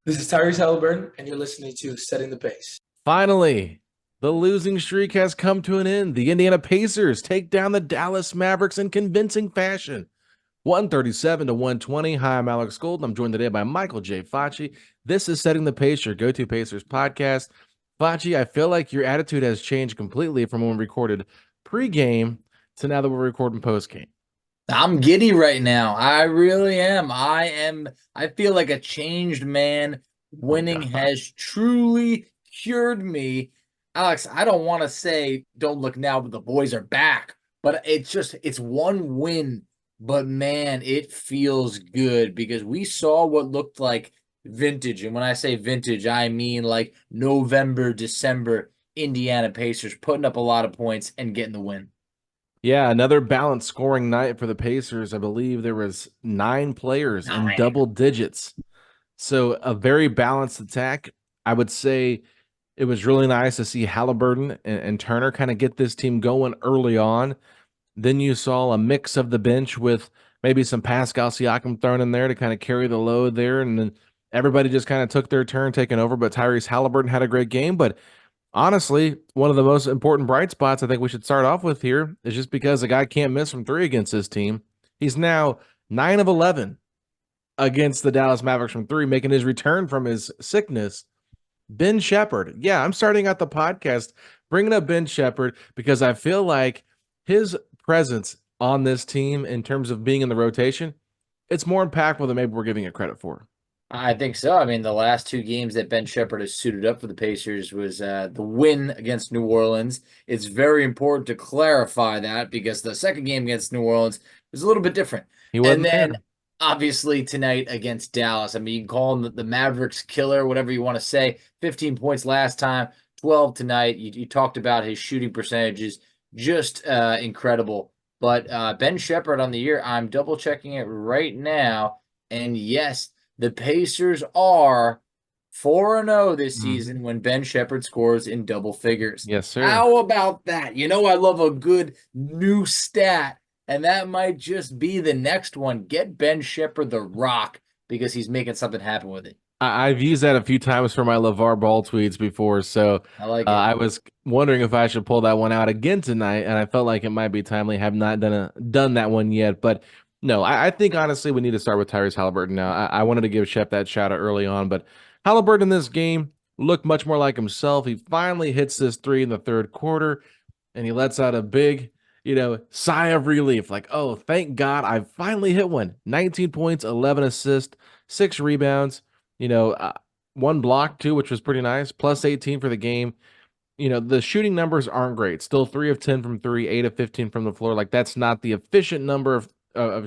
This is Tyrese Haliburton, and you're listening to Setting the Pace. Finally, the losing streak has come to an end. The Indiana Pacers take down the Dallas Mavericks in convincing fashion. 137 to 120. Hi, I'm Alex Gold. I'm joined today by Michael J. Facci. This is Setting the Pace, your go-to Pacers podcast. Facci, I feel like your attitude has changed completely from when we recorded pregame to now that we're recording postgame. I'm giddy right now. I really am. I feel like a changed man. Oh, Winning God. has truly cured me. Alex, I don't want to say don't look now, but the boys are back. But it's one win. But man, it feels good because we saw what looked like vintage. And when I say vintage, I mean like November, December Indiana Pacers putting up a lot of points and getting the win. Yeah, another balanced scoring night for the Pacers. I believe there was 9 players in 9. double digits. So a very balanced attack. I would say it was really nice to see Haliburton and Turner kind of get this team going early on. Then you saw a mix of the bench with maybe some Pascal Siakam thrown in there to kind of carry the load there. And then everybody just kind of took their turn taking over. But Tyrese Haliburton had a great game. But honestly, one of the most important bright spots I think we should start off with here is just because the guy can't miss from three against his team. He's now 9 of 11 against the Dallas Mavericks from three, making his return from his sickness. Ben Sheppard. Yeah, I'm starting out the podcast bringing up Ben Sheppard because I feel like his presence on this team in terms of being in the rotation, it's more impactful than maybe we're giving it credit for. I think so. I mean, the last 2 games that Ben Sheppard has suited up for the Pacers was the win against New Orleans. It's very important to clarify that because the second game against New Orleans was a little bit different. He And wasn't then there. obviously tonight against Dallas. I mean, you can call him the Mavericks killer, whatever you want to say. 15 points last time, 12 tonight. You talked about his shooting percentages, just incredible. But Ben Sheppard on the year, I'm double checking it right now. And yes, the Pacers are 4-0 this season when Ben Sheppard scores in double figures. Yes, sir. How about that? You know, I love a good new stat, and that might just be the next one. Get Ben Sheppard the rock because he's making something happen with it. I've used that a few times for my LeVar Ball tweets before, so I like it. I was wondering if I should pull that one out again tonight, and I felt like it might be timely. Have not done that one yet, but no, I think honestly we need to start with Tyrese Haliburton now. I wanted to give Shep that shout out early on, but Haliburton in this game looked much more like himself. He finally hits this three in the third quarter, and he lets out a big, sigh of relief, like, oh, thank God I finally hit one. 19 points, 11 assists, 6 rebounds. You know, uh, one block too, which was pretty nice. Plus 18 for the game. The shooting numbers aren't great. Still 3 of 10 from three, 8 of 15 from the floor. Like that's not the efficient number of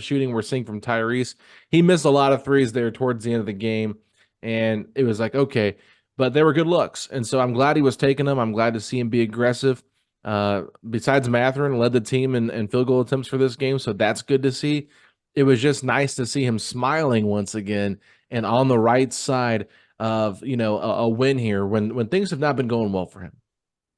shooting we're seeing from Tyrese. He missed a lot of threes there towards the end of the game, and it was like okay, but they were good looks, and so I'm glad he was taking them. I'm glad to see him be aggressive. Besides Mathurin, led the team in field goal attempts for this game, so that's good to see. It was just nice to see him smiling once again and on the right side of a win here when things have not been going well for him.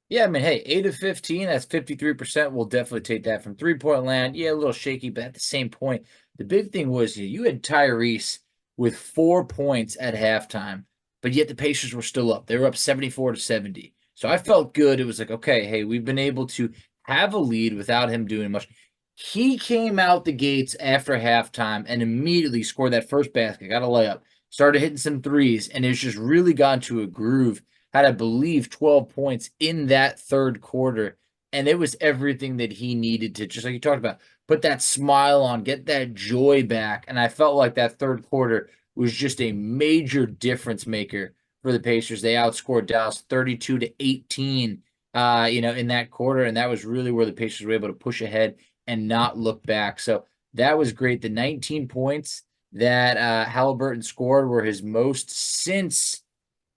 Yeah, I mean, hey, 8 of 15, that's 53%. We'll definitely take that from three-point land. Yeah, a little shaky, but at the same point, the big thing was you had Tyrese with 4 points at halftime, but yet the Pacers were still up. They were up 74 to 70. So I felt good. It was like, okay, hey, we've been able to have a lead without him doing much. He came out the gates after halftime and immediately scored that first basket, got a layup, started hitting some threes, and it's just really gone to a groove. Had, I believe, 12 points in that third quarter. And it was everything that he needed to, just like you talked about, put that smile on, get that joy back. And I felt like that third quarter was just a major difference maker for the Pacers. They outscored Dallas 32 to 18, in that quarter. And that was really where the Pacers were able to push ahead and not look back. So that was great. The 19 points that Haliburton scored were his most since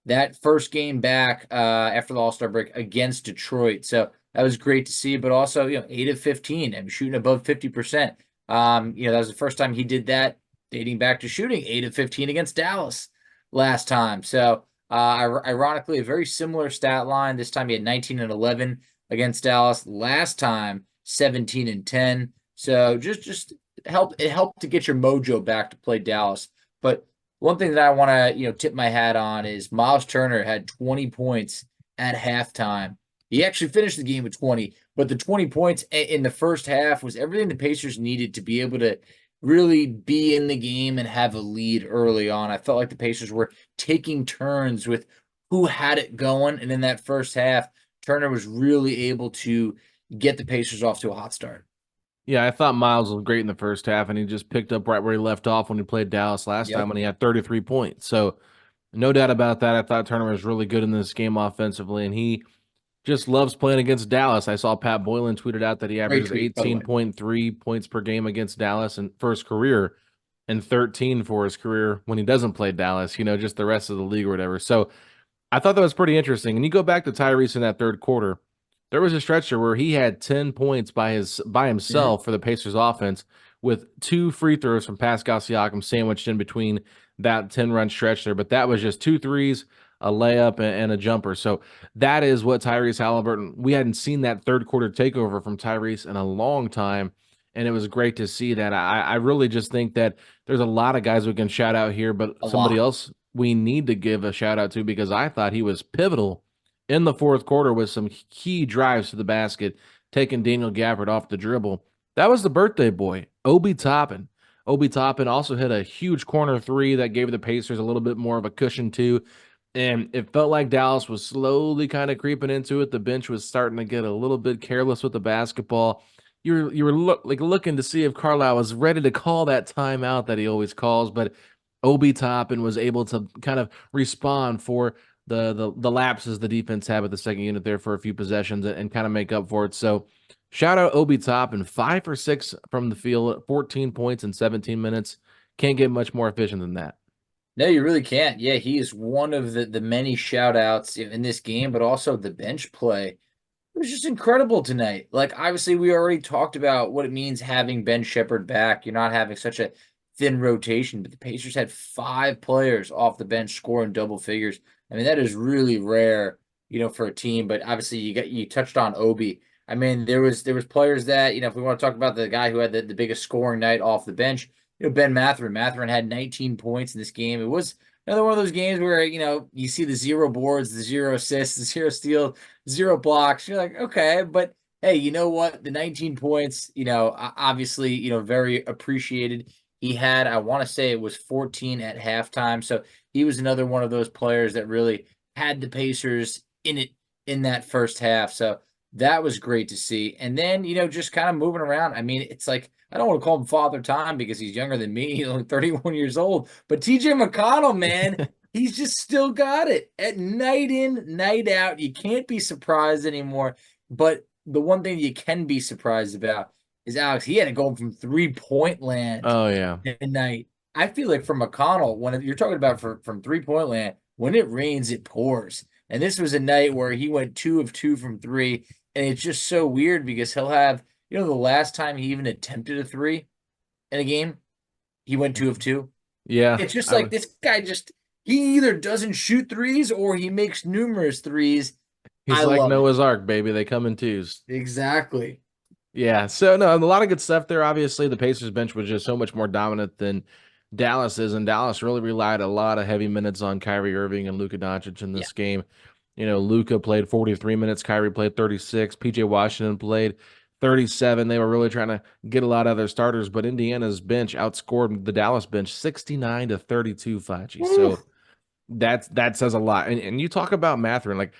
that first game back after the All-Star break against Detroit. So that was great to see, but also, 8 of 15 and shooting above 50%. That was the first time he did that dating back to shooting 8 of 15 against Dallas last time. So ironically, a very similar stat line. This time he had 19 and 11 against Dallas. Last time, 17 and 10. So just it helped to get your mojo back to play Dallas. But One thing that I want to, tip my hat on is Miles Turner had 20 points at halftime. He actually finished the game with 20, but the 20 points in the first half was everything the Pacers needed to be able to really be in the game and have a lead early on. I felt like the Pacers were taking turns with who had it going, and in that first half, Turner was really able to get the Pacers off to a hot start. Yeah, I thought Miles was great in the first half, and he just picked up right where he left off when he played Dallas last time when he had 33 points. So no doubt about that. I thought Turner was really good in this game offensively, and he just loves playing against Dallas. I saw Pat Boylan tweeted out that he averages 18.3 points per game against Dallas and for his career and 13 for his career when he doesn't play Dallas, just the rest of the league or whatever. So I thought that was pretty interesting. And you go back to Tyrese in that third quarter, there was a stretcher where he had 10 points by himself for the Pacers offense with 2 free throws from Pascal Siakam sandwiched in between that 10-run stretch there. But that was just 2 threes, a layup, and a jumper. So that is what Tyrese Haliburton, we hadn't seen that third quarter takeover from Tyrese in a long time. And it was great to see that. I really just think that there's a lot of guys we can shout out here, but somebody else we need to give a shout out to because I thought he was pivotal in the fourth quarter with some key drives to the basket, taking Daniel Gafford off the dribble. That was the birthday boy, Obi Toppin. Obi Toppin also hit a huge corner 3 that gave the Pacers a little bit more of a cushion too. And it felt like Dallas was slowly kind of creeping into it. The bench was starting to get a little bit careless with the basketball. You were looking to see if Carlisle was ready to call that timeout that he always calls, but Obi Toppin was able to kind of respond for the lapses the defense had with the second unit there for a few possessions and kind of make up for it. So shout out Obi Toppin, 5 for 6 from the field, 14 points in 17 minutes. Can't get much more efficient than that. No, you really can't. Yeah, he is one of the many shout outs in this game, but also the bench play. It was just incredible tonight. Like, obviously, we already talked about what it means having Ben Sheppard back. You're not having such a thin rotation, but the Pacers had 5 players off the bench scoring double figures. I mean, that is really rare, for a team. But obviously, you touched on Obi. I mean, there was players that, if we want to talk about the guy who had the biggest scoring night off the bench, Ben Mathurin. Mathurin had 19 points in this game. It was another one of those games where, you see the 0 boards, the 0 assists, the 0 steals, 0 blocks. You're like, okay, but hey, you know what? The 19 points, obviously, very appreciated. He had, I want to say it was 14 at halftime. So he was another one of those players that really had the Pacers in it in that first half. So that was great to see. And then, just kind of moving around. I mean, it's like, I don't want to call him Father Time because he's younger than me. He's only 31 years old. But TJ McConnell, man, he's just still got it. At night in, night out, you can't be surprised anymore. But the one thing you can be surprised about is, Alex, he had to go from 3-point land tonight. I feel like for McConnell, when you're talking about from 3-point land, when it rains, it pours. And this was a night where he went 2 of 2 from 3. And it's just so weird because he'll have, the last time he even attempted a 3 in a game, he went 2 of 2. Yeah. It's just like this guy he either doesn't shoot threes or he makes numerous threes. He's like Noah's Ark, baby. They come in twos. Exactly. Yeah. So, no, a lot of good stuff there. Obviously, the Pacers bench was just so much more dominant than Dallas is, and Dallas really relied a lot of heavy minutes on Kyrie Irving and Luka Doncic in this game. Luka played 43 minutes. Kyrie played 36. PJ Washington played 37. They were really trying to get a lot of their starters, but Indiana's bench outscored the Dallas bench 69-32, Facci. So that says a lot. And you talk about Mathurin. Like,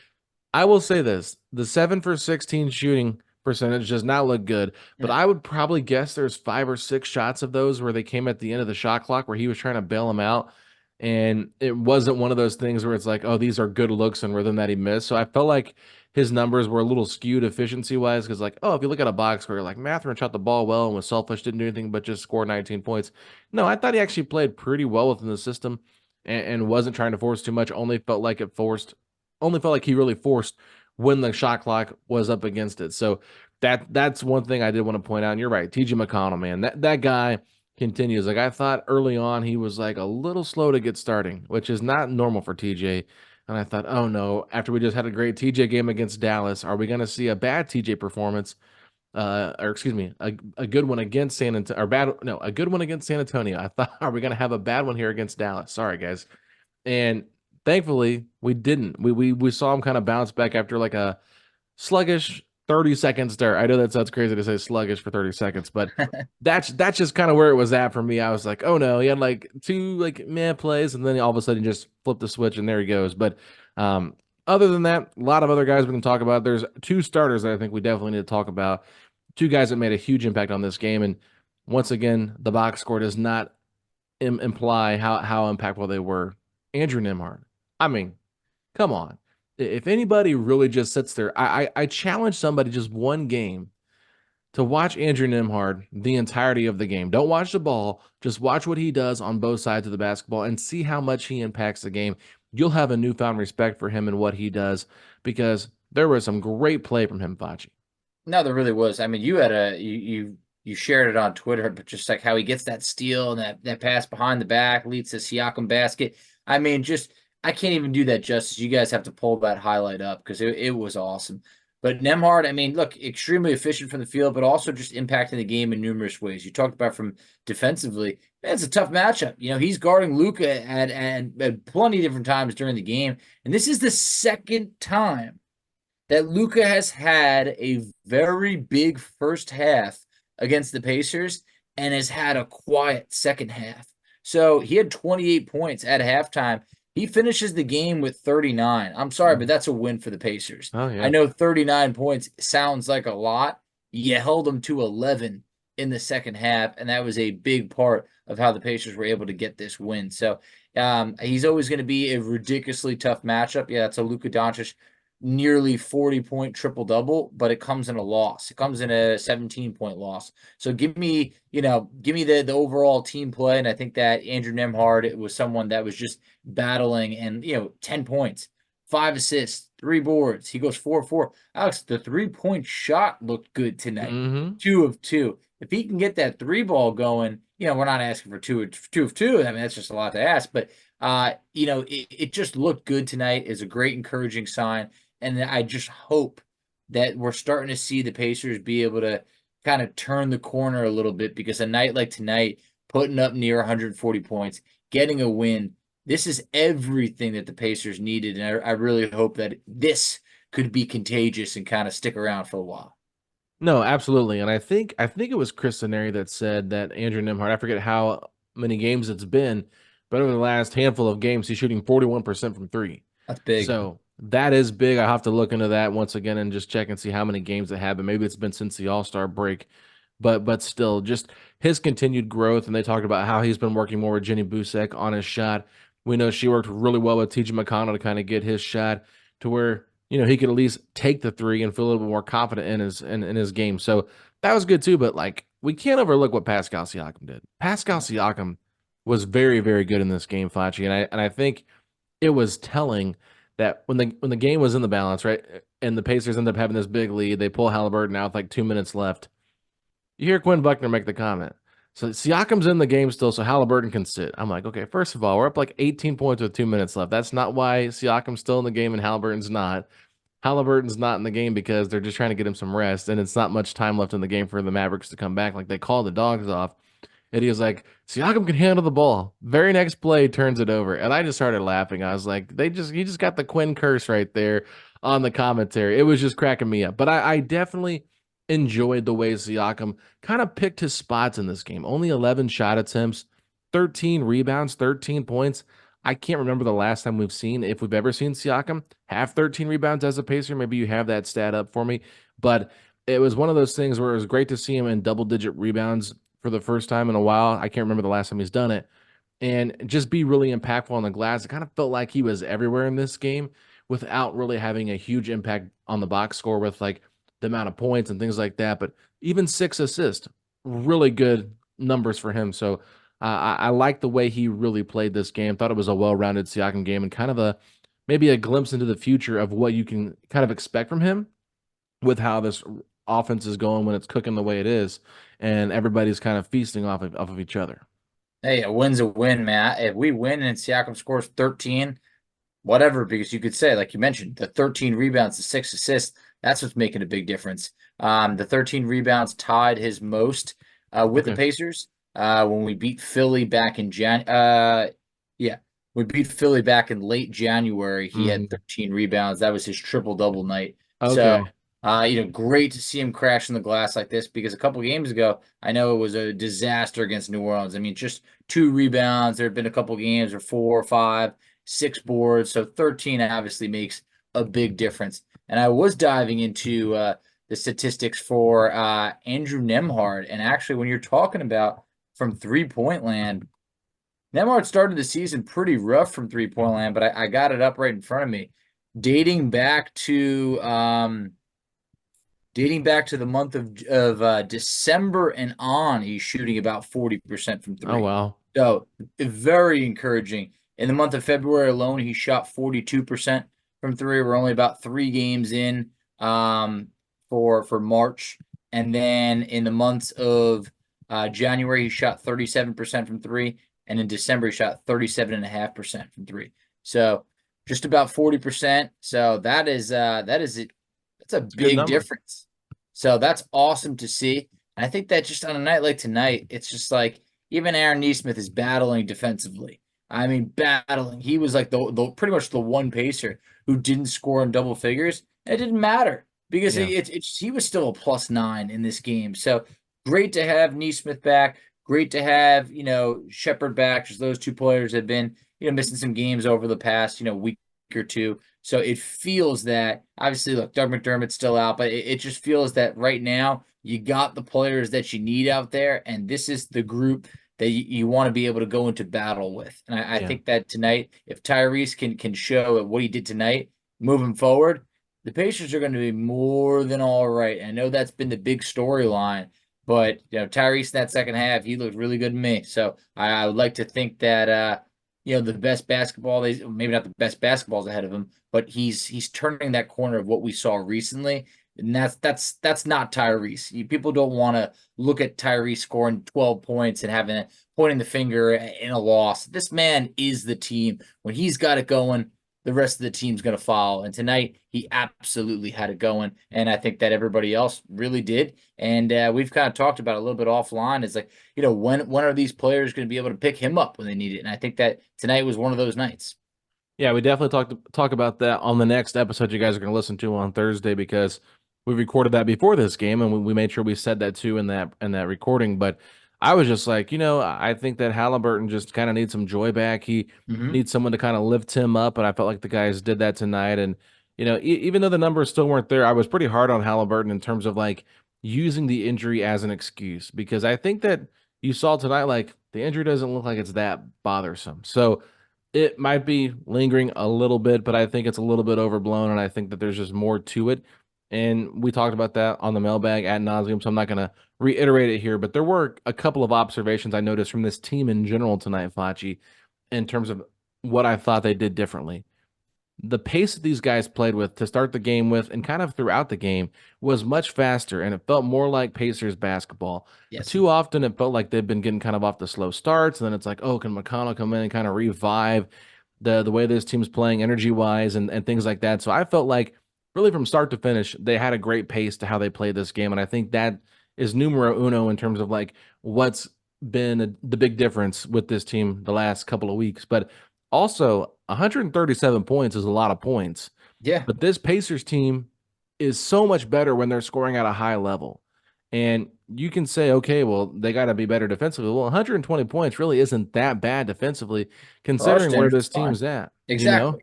I will say this, the 7 for 16 shooting percentage does not look good, but I would probably guess there's 5 or 6 shots of those where they came at the end of the shot clock where he was trying to bail them out. And it wasn't one of those things where it's like, oh, these are good looks and rhythm that he missed. So I felt like his numbers were a little skewed efficiency-wise because, like, oh, if you look at a box score, you're like, Mathurin shot the ball well and was selfish, didn't do anything but just score 19 points. No, I thought he actually played pretty well within the system and wasn't trying to force too much, only felt like he really forced when the shot clock was up against it. So that's one thing I did want to point out. And you're right, TJ McConnell, man, that guy continues. Like, I thought early on he was like a little slow to get starting, which is not normal for TJ. And I thought, oh no, after we just had a great TJ game against Dallas, are we going to see a bad TJ performance? or excuse me, a good one against San Antonio, or bad, no, a good one against San Antonio. I thought, are we going to have a bad one here against Dallas? Sorry, guys. And thankfully, we didn't. We saw him kind of bounce back after like a sluggish 30 seconds there. I know that sounds crazy to say sluggish for 30 seconds, but that's just kind of where it was at for me. I was like, oh no, he had like two like meh plays, and then all of a sudden he just flipped the switch and there he goes. But other than that, a lot of other guys we can talk about. There's two starters that I think we definitely need to talk about. Two guys that made a huge impact on this game. And once again, the box score does not imply how impactful they were. Andrew Nembhard. I mean, come on. If anybody really just sits there, I challenge somebody just one game to watch Andrew Nembhard the entirety of the game. Don't watch the ball. Just watch what he does on both sides of the basketball and see how much he impacts the game. You'll have a newfound respect for him and what he does because there was some great play from him, Facci. No, there really was. I mean, you had you shared it on Twitter, but just like how he gets that steal and that pass behind the back leads to Siakam basket. I mean, just I can't even do that justice. You guys have to pull that highlight up because it was awesome. But Nembhard, I mean, look, extremely efficient from the field, but also just impacting the game in numerous ways. You talked about from defensively. Man, it's a tough matchup. You know, he's guarding Luka at plenty of different times during the game. And this is the second time that Luka has had a very big first half against the Pacers and has had a quiet second half. So he had 28 points at halftime. He finishes the game with 39. I'm sorry, but that's a win for the Pacers. Oh, yeah. I know 39 points sounds like a lot. You held them to 11 in the second half, and that was a big part of how the Pacers were able to get this win. So he's always going to be a ridiculously tough matchup. Yeah, it's a Luka Doncic nearly 40-point triple-double, but it comes in a loss. It comes in a 17-point loss. So give me the overall team play, and I think that Andrew Nembhard, it was someone that was just battling and, 10 points, 5 assists, 3 boards. He goes 4-4. Alex, the 3-point shot looked good tonight. Mm-hmm. 2 of 2. If he can get that 3 ball going, we're not asking for 2 of 2. I mean, that's just a lot to ask, but it just looked good tonight. Is a great encouraging sign. And I just hope that we're starting to see the Pacers be able to kind of turn the corner a little bit because a night like tonight, putting up near 140 points, getting a win, this is everything that the Pacers needed. And I really hope that this could be contagious and kind of stick around for a while. No, absolutely. And I think it was Chris Senneri that said that Andrew Nembhard, I forget how many games it's been, but over the last handful of games, he's shooting 41% from 3. That's big. So that is big. I have to look into that once again and just check and see how many games they have. And maybe it's been since the All-Star break. But still, just his continued growth. And they talked about how he's been working more with Jenny Busek on his shot. We know she worked really well with T.J. McConnell to kind of get his shot to where, he could at least take the 3 and feel a little bit more confident in his game. So that was good too. But like, we can't overlook what Pascal Siakam did. Pascal Siakam was very, very good in this game, Facci. And I think it was telling that when the game was in the balance, right, and the Pacers end up having this big lead, they pull Haliburton out with like 2 minutes left. You hear Quinn Buckner make the comment. So Siakam's in the game still, so Haliburton can sit. I'm like, okay, first of all, we're up like 18 points with 2 minutes left. That's not why Siakam's still in the game and Haliburton's not. Haliburton's not in the game because they're just trying to get him some rest, and it's not much time left in the game for the Mavericks to come back. Like, they called the dogs off. And he was like, Siakam can handle the ball. Very next play, turns it over. And I just started laughing. I was like, he just got the Quinn curse right there on the commentary. It was just cracking me up. But I definitely enjoyed the way Siakam kind of picked his spots in this game. Only 11 shot attempts, 13 rebounds, 13 points. I can't remember the last time if we've ever seen Siakam have 13 rebounds as a Pacer. Maybe you have that stat up for me. But it was one of those things where it was great to see him in double-digit rebounds for the first time in a while. I can't remember the last time he's done it. And just be really impactful on the glass. It kind of felt like he was everywhere in this game without really having a huge impact on the box score with like the amount of points and things like that. But even 6 assists, really good numbers for him. So I like the way he really played this game. Thought it was a well-rounded Siakam game and kind of maybe a glimpse into the future of what you can kind of expect from him with how this offense is going when it's cooking the way it is, and everybody's kind of feasting off of each other. Hey, a win's a win, man. If we win and Siakam scores 13, whatever, because you could say, like you mentioned, the 13 rebounds, the 6 assists, That's what's making a big difference. The 13 rebounds tied his most with the Okay. Pacers when we beat Philly back in yeah, we beat Philly back in late January. He had Mhm. 13 rebounds. That was his triple-double night. So, Okay. great to see him crash in the glass like this because a couple games ago, I know it was a disaster against New Orleans. I mean, just 2 rebounds. There have been a couple games or 4 or 5, 6 boards. So 13 obviously makes a big difference. And I was diving into the statistics for Andrew Nembhard. And actually, when you're talking about from 3-point land, Nembhard started the season pretty rough from 3-point land, but I got it up right in front of me. Dating back to the month of December and on, he's shooting about 40% from Oh, three. wow. So very encouraging. In the month of February alone, he shot 42% from three. We're only about 3 games in for March. And then in the months of January, he shot 37% from three. And in December, he shot 37.5% from three. So just about 40%. So that's a It's a good big number. difference. So that's awesome to see. And I think that just on a night like tonight, it's just like even Aaron Nesmith is battling defensively. I mean, battling. He was like the pretty much the one pacer who didn't score in double figures. And it didn't matter because Yeah. he was still a +9 in this game. So great to have Nesmith back. Great to have, Sheppard back. Just those two players have been, missing some games over the past, week or two. So it feels that obviously, look, Doug McDermott's still out, but it just feels that right now you got the players that you need out there, and this is the group that you want to be able to go into battle with. And I Yeah. think that tonight, if Tyrese can show what he did tonight, moving forward, the Pacers are going to be more than all right. I know that's been the big storyline, but Tyrese in that second half, he looked really good to me. So I would like to think that the best basketball, maybe not the best basketballs ahead of him, but he's turning that corner of what we saw recently. And that's not Tyrese. People don't want to look at Tyrese scoring 12 points and pointing the finger in a loss. This man is the team. When he's got it going, the rest of the team's going to follow. And tonight, he absolutely had it going. And I think that everybody else really did. And we've kind of talked about it a little bit offline. It's like, when are these players going to be able to pick him up when they need it? And I think that tonight was one of those nights. Yeah, we definitely talk about that on the next episode you guys are going to listen to on Thursday because we recorded that before this game and we made sure we said that too in that recording. But I was just like, I think that Halliburton just kind of needs some joy back. He needs someone to kind of lift him up, and I felt like the guys did that tonight. And even though the numbers still weren't there, I was pretty hard on Halliburton in terms of like using the injury as an excuse because I think that you saw tonight like the injury doesn't look like it's that bothersome. So it might be lingering a little bit, but I think it's a little bit overblown, and I think that there's just more to it. And we talked about that on the mailbag ad nauseum, so I'm not going to reiterate it here. But there were a couple of observations I noticed from this team in general tonight, Facci, in terms of what I thought they did differently. The pace that these guys played with to start the game with and kind of throughout the game was much faster, and it felt more like Pacers basketball. Yes. Too often, it felt like they've been getting kind of off the slow starts, and then it's like, oh, can McConnell come in and kind of revive the way this team's playing energy-wise and things like that. So I felt like really from start to finish, they had a great pace to how they played this game, and I think that is numero uno in terms of like what's been the big difference with this team the last couple of weeks. But also, 137 points is a lot of points. Yeah. But this Pacers team is so much better when they're scoring at a high level. And you can say, okay, well, they got to be better defensively. Well, 120 points really isn't that bad defensively, For our considering where standards, this it's fine. team's at. Exactly.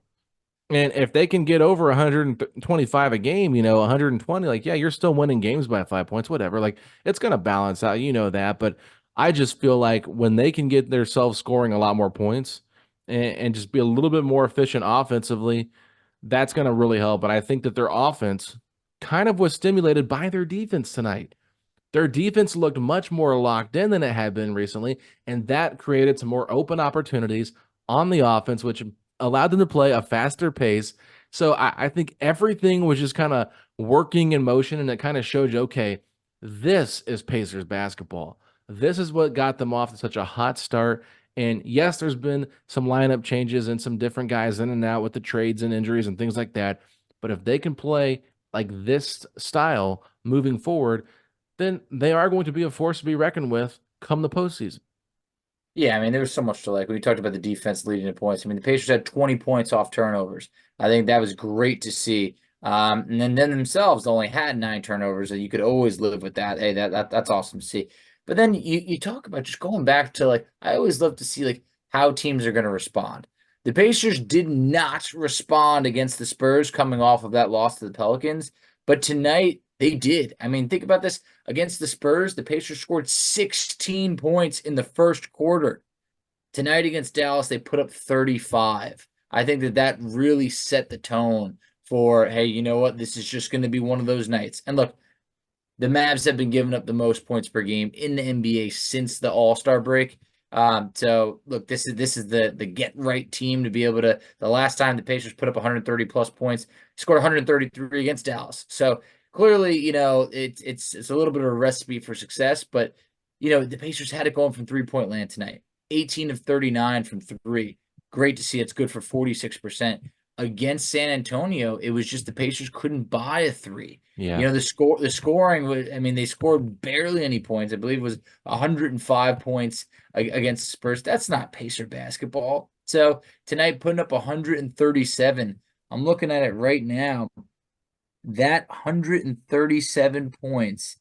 And if they can get over 125 a game, 120, like, yeah, you're still winning games by 5 points, whatever. Like, it's going to balance out, that. But I just feel like when they can get themselves scoring a lot more points and just be a little bit more efficient offensively, that's going to really help. And I think that their offense kind of was stimulated by their defense tonight. Their defense looked much more locked in than it had been recently, and that created some more open opportunities on the offense, which allowed them to play a faster pace. So I think everything was just kind of working in motion, and it kind of showed you, okay, this is Pacers basketball. This is what got them off to such a hot start. And yes, there's been some lineup changes and some different guys in and out with the trades and injuries and things like that. But if they can play like this style moving forward, then they are going to be a force to be reckoned with come the postseason. Yeah, I mean, there was so much to like. We talked about the defense leading to points. I mean, the Pacers had 20 points off turnovers. I think that was great to see. And then themselves only had 9 turnovers, and you could always live with that. Hey, that's awesome to see. But then you talk about just going back to like, I always love to see like how teams are going to respond. The Pacers did not respond against the Spurs coming off of that loss to the Pelicans, but tonight they did. I mean, think about this. Against the Spurs, the Pacers scored 16 points in the first quarter. Tonight against Dallas, they put up 35. I think that really set the tone for, hey, you know what? This is just going to be one of those nights. And look, the Mavs have been giving up the most points per game in the NBA since the All-Star break. So look, this is the get right team to be able to. The last time the Pacers put up 130 plus points, scored 133 against Dallas. So clearly, it's a little bit of a recipe for success. But the Pacers had it going from 3-point land tonight. 18 of 39 from three. Great to see. It's good for 46%. Against San Antonio, it was just the Pacers couldn't buy a three. Yeah. The scoring was, I mean, they scored barely any points. I believe it was 105 points against Spurs. That's not Pacer basketball. So tonight, putting up 137. I'm looking at it right now. That 137 points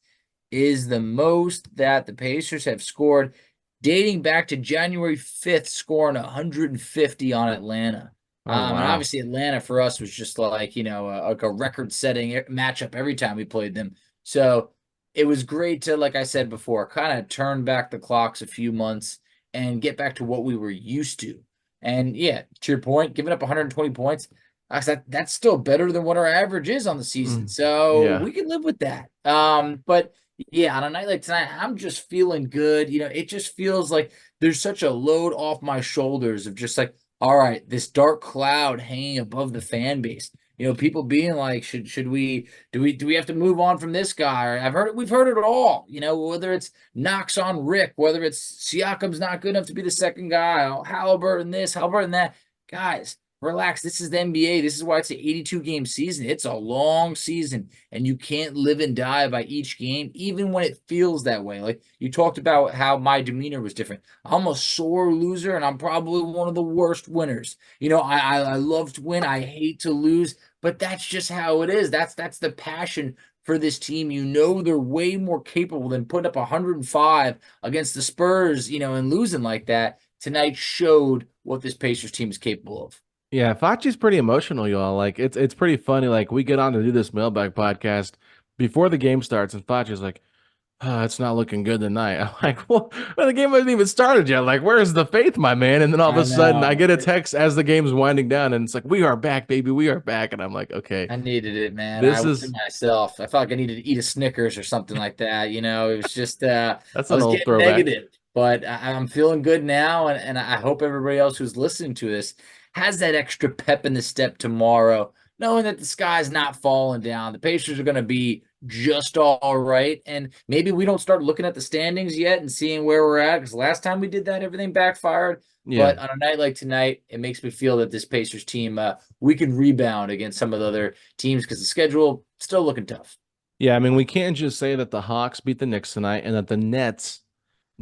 is the most that the Pacers have scored dating back to January 5th, scoring 150 on Atlanta. Oh, wow. And obviously Atlanta for us was just like, a record-setting matchup every time we played them. So it was great to, like I said before, kind of turn back the clocks a few months and get back to what we were used to. And yeah, to your point, giving up 120 points, that's still better than what our average is on the season. So we can live with that. But yeah, on a night like tonight, I'm just feeling good. It just feels like there's such a load off my shoulders of just like, all right, this dark cloud hanging above the fan base. People being like, should we do we have to move on from this guy? Or we've heard it all. Whether it's knocks on Rick, whether it's Siakam's not good enough to be the second guy, Haliburton this, Haliburton that. Guys, relax. This is the NBA. This is why it's an 82-game season. It's a long season, and you can't live and die by each game, even when it feels that way. Like you talked about how my demeanor was different. I'm a sore loser, and I'm probably one of the worst winners. I love to win. I hate to lose, but that's just how it is. That's the passion for this team. They're way more capable than putting up 105 against the Spurs, and losing like that. Tonight showed what this Pacers team is capable of. Yeah, Facci's pretty emotional, y'all. Like it's pretty funny. Like we get on to do this mailbag podcast before the game starts, and Facci's like, it's not looking good tonight. I'm like, well, the game hasn't even started yet. Like, where's the faith, my man? And then all of a sudden I get a text as the game's winding down, and it's like, we are back, baby. We are back. And I'm like, okay. I needed it, man. This I is myself. I felt like I needed to eat a Snickers or something like that. It was just that's I an was old getting throwback. negative, but I'm feeling good now, and I hope everybody else who's listening to this has that extra pep in the step tomorrow, knowing that the sky's not falling down. The Pacers are going to be just all right, and maybe we don't start looking at the standings yet and seeing where we're at, because last time we did that, everything backfired. Yeah. But on a night like tonight, it makes me feel that this Pacers team, we can rebound against some of the other teams because the schedule still looking tough. Yeah, I mean, we can't just say that the Hawks beat the Knicks tonight and that the Nets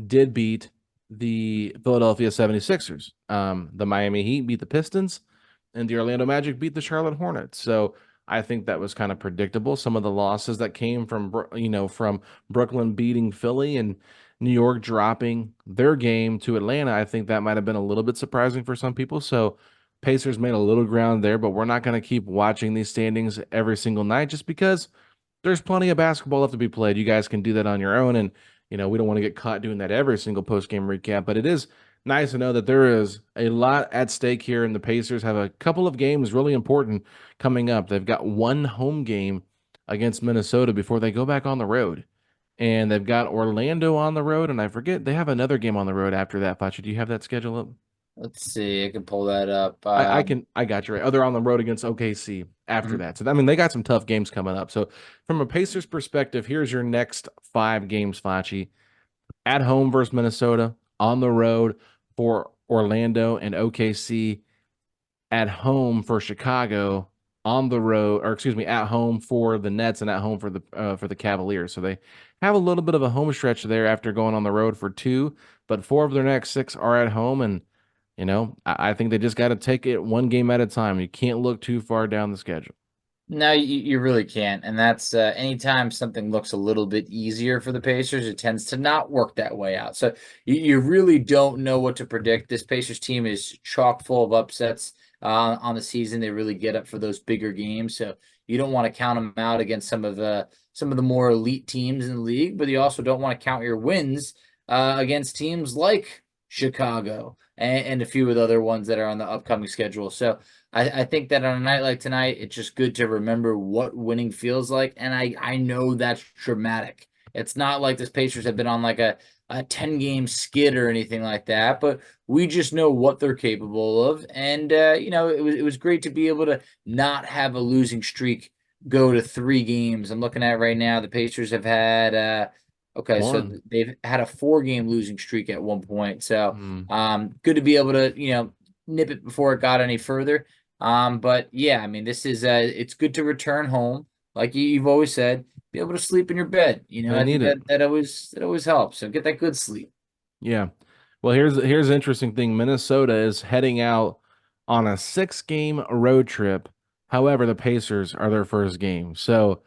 did beat the Philadelphia 76ers. The Miami Heat beat the Pistons, and the Orlando Magic beat the Charlotte Hornets. So I think that was kind of predictable. Some of the losses that came from Brooklyn beating Philly and New York dropping their game to Atlanta, I think that might have been a little bit surprising for some people. So Pacers made a little ground there, but we're not going to keep watching these standings every single night just because there's plenty of basketball left to be played. You guys can do that on your own, and we don't want to get caught doing that every single post-game recap, but it is nice to know that there is a lot at stake here, and the Pacers have a couple of games really important coming up. They've got one home game against Minnesota before they go back on the road, and they've got Orlando on the road, and I forget, they have another game on the road after that. Facci, do you have that schedule up? Let's see. I can pull that up. I got you right. Oh, they're on the road against OKC after that. So, I mean, they got some tough games coming up. So, from a Pacers perspective, here's your next 5 games, Facci. At home versus Minnesota, on the road for Orlando and OKC, at home for Chicago, on the road, or excuse me, at home for the Nets and at home for the Cavaliers. So they have a little bit of a home stretch there after going on the road for 2, but 4 of their next 6 are at home. And I think they just got to take it one game at a time. You can't look too far down the schedule. No, you really can't. And that's anytime something looks a little bit easier for the Pacers, it tends to not work that way out. So you really don't know what to predict. This Pacers team is chock full of upsets on the season. They really get up for those bigger games. So you don't want to count them out against some of the more elite teams in the league, but you also don't want to count your wins against teams like Chicago and a few of the other ones that are on the upcoming schedule. So I think that on a night like tonight, it's just good to remember what winning feels like. And I know that's dramatic. It's not like this Pacers have been on like a 10-game skid or anything like that, but we just know what they're capable of. And, it was great to be able to not have a losing streak go to 3 games. I'm looking at right now, the Pacers have had, so they've had a 4-game losing streak at one point. So good to be able to, nip it before it got any further. But yeah, I mean, this is it's good to return home, like you've always said, be able to sleep in your bed. I think that always helps. So get that good sleep. Yeah. Well, here's the interesting thing. Minnesota is heading out on a 6-game road trip. However, the Pacers are their first game. So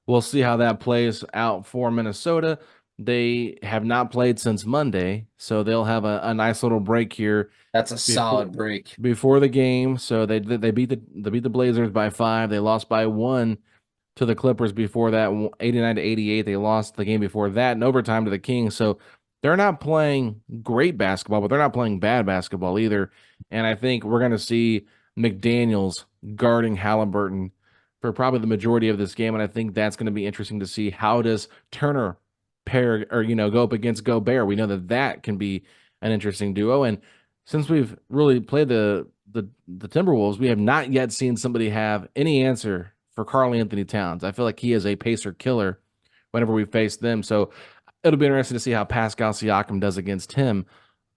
we'll see how that plays out for Minnesota. They have not played since Monday, so they'll have a nice little break here. That's a solid break before the game. So they beat the Blazers by 5. They lost by 1 to the Clippers before that, 89-88. They lost the game before that in overtime to the Kings. So they're not playing great basketball, but they're not playing bad basketball either. And I think we're going to see McDaniels guarding Haliburton for probably the majority of this game. And I think that's going to be interesting to see how does Turner pair or, go up against Gobert. We know that can be an interesting duo. And since we've really played the Timberwolves, we have not yet seen somebody have any answer for Karl-Anthony Towns. I feel like he is a pacer killer whenever we face them. So it'll be interesting to see how Pascal Siakam does against him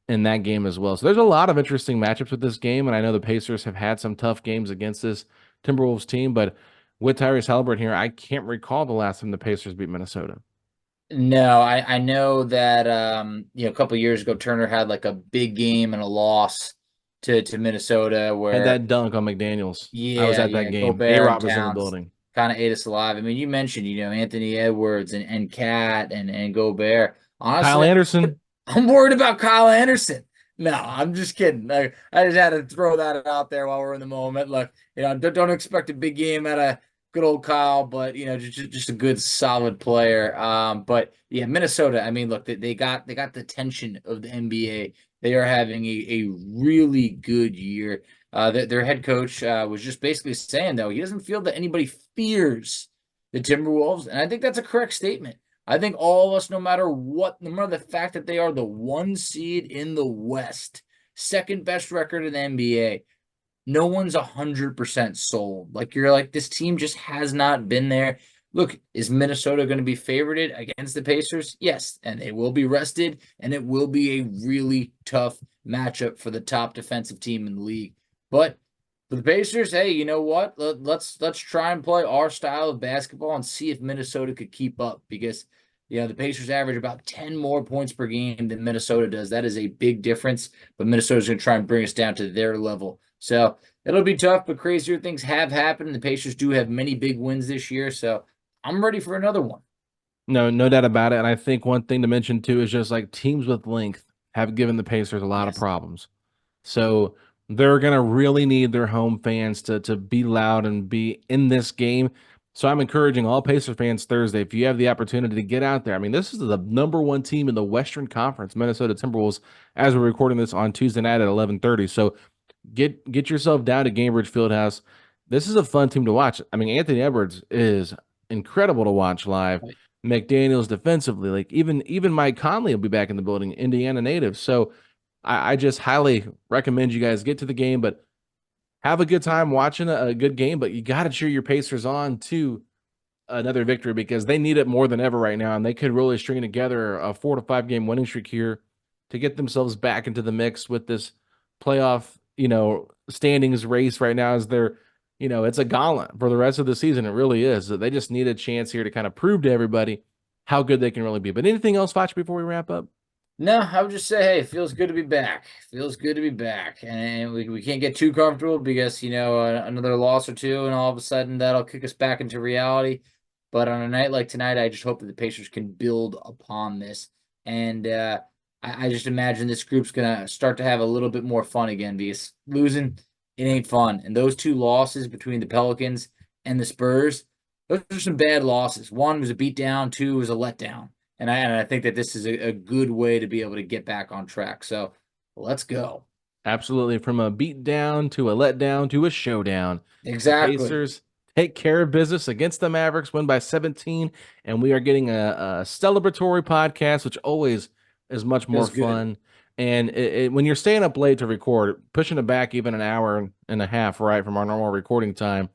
in that game as well. So there's a lot of interesting matchups with this game, and I know the Pacers have had some tough games against this Timberwolves team, but with Tyrese Haliburton here, I can't recall the last time the Pacers beat Minnesota. No, I know that a couple of years ago Turner had like a big game and a loss to Minnesota where had that dunk on McDaniels. Yeah, I was at that game. A-Rob was in the building. Kind of ate us alive. I mean, you mentioned, Anthony Edwards and Cat and Gobert. Honestly, Kyle Anderson. I'm worried about Kyle Anderson. No, I'm just kidding. I just had to throw that out there while we're in the moment. Look, don't expect a big game out of good old Kyle, but just a good solid player. But yeah, Minnesota. I mean, look, they got the attention of the NBA. They are having a really good year. Their head coach was just basically saying, though, he doesn't feel that anybody fears the Timberwolves, and I think that's a correct statement. I think all of us, no matter the fact that they are the 1 seed in the West, second best record in the NBA, no one's 100% sold. Like, you're like, this team just has not been there. Look, is Minnesota going to be favorited against the Pacers? Yes, and they will be rested, and it will be a really tough matchup for the top defensive team in the league. But for the Pacers, hey, you know what? Let's try and play our style of basketball and see if Minnesota could keep up, because the Pacers average about 10 more points per game than Minnesota does. That is a big difference, but Minnesota's going to try and bring us down to their level. So it'll be tough, but crazier things have happened. The Pacers do have many big wins this year, so I'm ready for another one. No doubt about it. And I think one thing to mention too is just like teams with length have given the Pacers a lot of problems. So they're going to really need their home fans to be loud and be in this game. So I'm encouraging all Pacer fans Thursday, if you have the opportunity to get out there. I mean, this is the number 1 team in the Western Conference, Minnesota Timberwolves, as we're recording this on Tuesday night at 11:30. So get yourself down to Gainbridge Fieldhouse. This is a fun team to watch. I mean, Anthony Edwards is incredible to watch live. Right. McDaniels defensively, like even Mike Conley will be back in the building, Indiana native. So I just highly recommend you guys get to the game, but have a good time watching a good game. But you got to cheer your Pacers on to another victory, because they need it more than ever right now, and they could really string together a 4 to 5 game winning streak here to get themselves back into the mix with this playoff, standings race right now, as they're it's a gauntlet for the rest of the season. It really is. They just need a chance here to kind of prove to everybody how good they can really be. But anything else, Facci, before we wrap up? No, I would just say, hey, it feels good to be back. Feels good to be back. And we can't get too comfortable because, another loss or two, and all of a sudden that'll kick us back into reality. But on a night like tonight, I just hope that the Pacers can build upon this. And I just imagine this group's going to start to have a little bit more fun again, because losing, it ain't fun. And those two losses between the Pelicans and the Spurs, those are some bad losses. One was a beatdown, two was a letdown. And I think that this is a good way to be able to get back on track. So let's go. Absolutely. From a beat down to a letdown to a showdown. Exactly. The Pacers take care of business against the Mavericks, win by 17. And we are getting a celebratory podcast, which always is much more fun. And when you're staying up late to record, pushing it back even an hour and a half, right, from our normal recording time,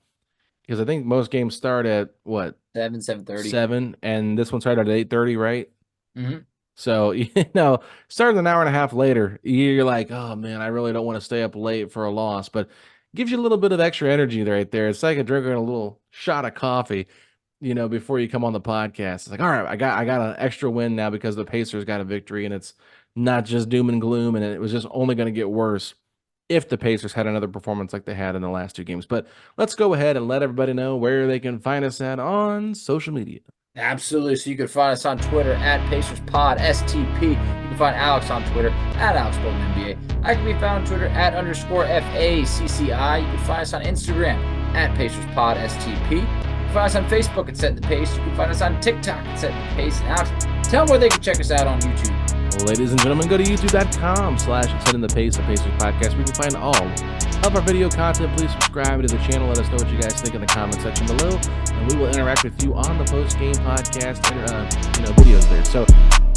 because I think most games start at what? 7:30. 7, and this one started at 8:30, right? Mm-hmm. So, starting an hour and a half later, you're like, oh, man, I really don't want to stay up late for a loss. But gives you a little bit of extra energy right there. It's like drinking a little shot of coffee, before you come on the podcast. It's like, all right, I got an extra win now because the Pacers got a victory, and it's not just doom and gloom, and it was just only going to get worse if the Pacers had another performance like they had in the last two games. But let's go ahead and let everybody know where they can find us at on social media. Absolutely. So you can find us on Twitter at PacersPod, STP. You can find Alex on Twitter at AlexBoldenNBA. I can be found on Twitter at _FACCI. You can find us on Instagram at PacersPod, STP. You can find us on Facebook at Set the Pace. You can find us on TikTok at Set the Pace. And Alex, tell them where they can check us out on YouTube. Well, ladies and gentlemen, go to youtube.com/settingthepace, the Pacers podcast, where you can find all of our video content. Please subscribe to the channel. Let us know what you guys think in the comment section below, and we will interact with you on the post-game podcast, videos there. So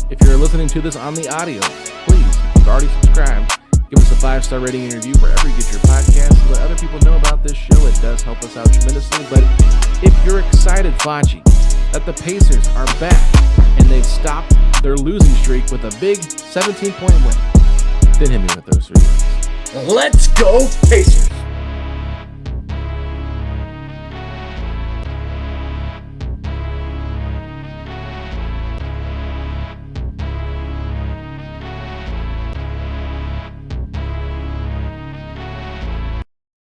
if you're listening to this on the audio, please, if you've already subscribed, give us a 5-star rating and review wherever you get your podcast. Let other people know about this show. It does help us out tremendously. But if you're excited, Facci, that the Pacers are back and they've stopped their losing streak with a big 17-point win, then hit me with those 3 words. Let's go, Pacers!